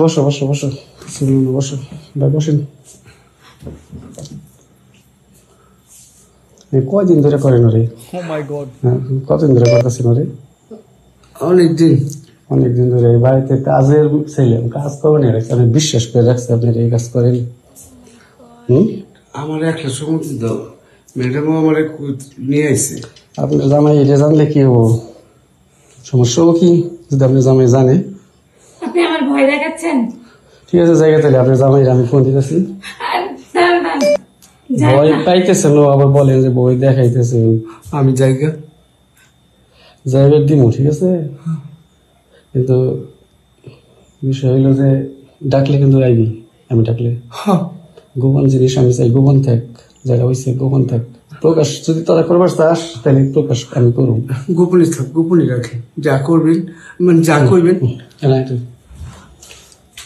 বসো বসো বসো বসো ভাই বসেন। কয়দিন ধরে করেন ওরে? কতদিন ধরে করতেছেন ওরে? অনেকদিন ধরে। বাড়িতে কাজের ছেলে, কাজ করবেন আমি বিশ্বাস করে রাখছি আপনি এই কাজ করেন। আমার একটা সমস্যা দাও, ম্যাডাম আমার নিয়ে আসছে। আপনার জামাই এটা জানলে কি হবো? সমস্যা হবো কি যদি আপনার জামাই জানে? আপনি আমার ভয় দেখাচ্ছেন। ঠিক আছে জায়গা তাহলে আপনার জামাইরা আমি ফোন দিতেছি। ভয় পাইতেছে না আবার বলেন যে বই দেখাইতেছে। আমি জায়গা দিব ঠিক আছে, কিন্তু বিষয় হইলো যে ডাকলে কিন্তু আইবি। আমি ডাকলে গোপন জিনিস আমি চাই গোপন থাক, যারা হয়েছে গোপন থাক। প্রকাশ যদি তারা করবার চাস তাহলে প্রকাশ আমি করব। গোপনই থাক, গোপনই রাখে। যা করবেন মানে যা করবেন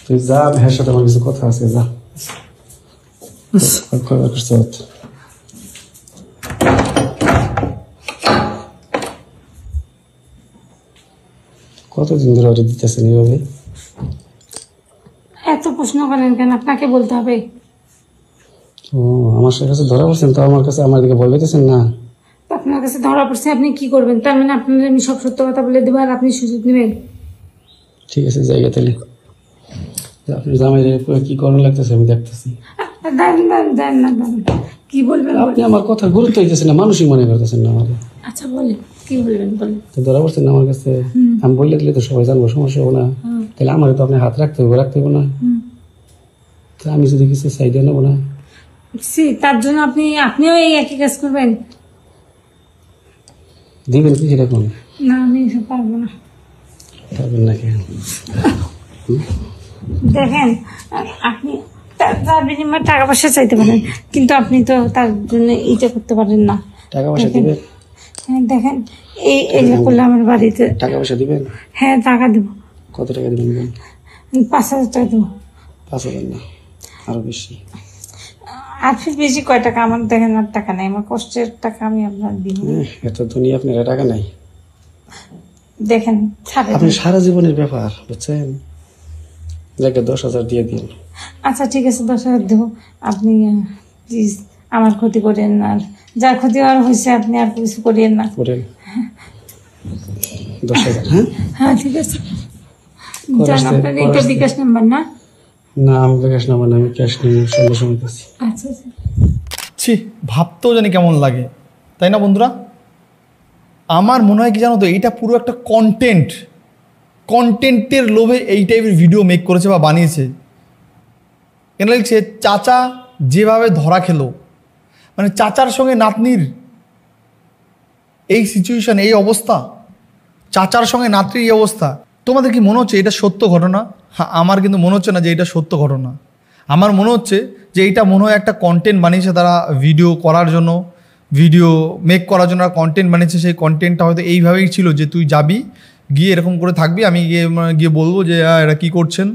তুই যা, হ্যাঁ সাথে আমার কিছু কথা আছে, যা। কতদিন ধরে অর্ডার দিতেছেন এইভাবে? এত প্রশ্ন করেন কেন? আপনাকে বলতে হবে। ও আমার কাছে ধরা পড়ছেন তো আমার কাছে আমার দিকে বলবেন না? আপনার কাছে ধরা পড়ছে, আপনি কি করবেন? তার মানে আপনার আমি সব সত্য কথা বলে দেবো আর আপনি সুযোগ নেবেন? ঠিক আছে জায়গা তাহলে আপনি জামাই কি করার লাগতেছে আমি দেখতেছি। কি বলবেন? আপনি আমার কথা গুরুত্ব দিতেছেন না, মানুষই মনে করতেছেন না আমাকে। আচ্ছা বলেন, কি বলবেন বলেন। তো ধরা পড়ছেন না আমার কাছে, আমি বললে দিলে তো সবাই জানবো, সমস্যা হবো না? তাহলে আমার তো আপনি হাত রাখতে হবে না? তো আমি যদি কিছু চাই দিয়ে নেবো না? তার জন্য আপনিও এই একই কাজ করবেন? দিবেন কি সেরকম? না আমি এসব পারবো না। পারবেন না কেন? দেখেন আপনি তার বিনিময়ে টাকা পয়সা চাইতে পারেন, কিন্তু আপনি তো তার জন্য এইটা করতে পারেন না। টাকা পয়সা দিবেন? হ্যাঁ দেখেন এই করলে আমার বাড়িতে টাকা পয়সা দিবেন? হ্যাঁ টাকা দেবো। কত টাকা দিবেন? 5,000 টাকা দেবো। 5,000 না আরো বেশি। আর ফির বেশি কয় টাকা? আমার দেখেন আর টাকা নেই, আমার কষ্টের টাকা আমি আপনার দিব। এত দুনিয়া আপনার টাকা নাই। দেখেন আপনি সারা জীবনের ব্যাপার বুঝছেন, যাকে 10,000 দিয়ে দিন। আচ্ছা ঠিক আছে 10,000 দেবো। আপনি প্লিজ আমার ক্ষতি করেন না, আর যার ক্ষতি হওয়ার হয়েছে আপনি আর কিছু করিয়েন না। করেন 10,000? হ্যাঁ হ্যাঁ ঠিক আছে। আপনার এটা বিকাশ নাম্বার না? না আমি বিকাশ নাম্বার না, আমি ক্যাশ নিয়ে সঙ্গে সঙ্গে দিচ্ছি। আচ্ছা ছি, ভাবতেও জানি কেমন লাগে, তাই না বন্ধুরা? আমার মনে হয় কি জানো তো, এইটা পুরো একটা কন্টেন্টের লোভে এই টাইপের ভিডিও মেক করেছে বা বানিয়েছে। কেন লিখছে চাচা যেভাবে ধরা খেলো, মানে চাচার সঙ্গে নাতনির এই সিচুয়েশান, এই অবস্থা, চাচার সঙ্গে নাতনির এই অবস্থা। তোমাদের কি মনে হচ্ছে এটা সত্য ঘটনা? হ্যাঁ, আমার কিন্তু মনে হচ্ছে না যে এটা সত্য ঘটনা। আমার মনে হচ্ছে যে এইটা মনে হয় একটা কন্টেন্ট বানিয়েছে তারা, ভিডিও করার জন্য, ভিডিও মেক করার জন্য কন্টেন্ট বানিয়েছে। সেই কন্টেন্টটা হয়তো এইভাবেই ছিল যে তুই যাবি, গিয়ে এরকম করে থাকবি, আমি গিয়ে বলবো যে এরা কী করছেন,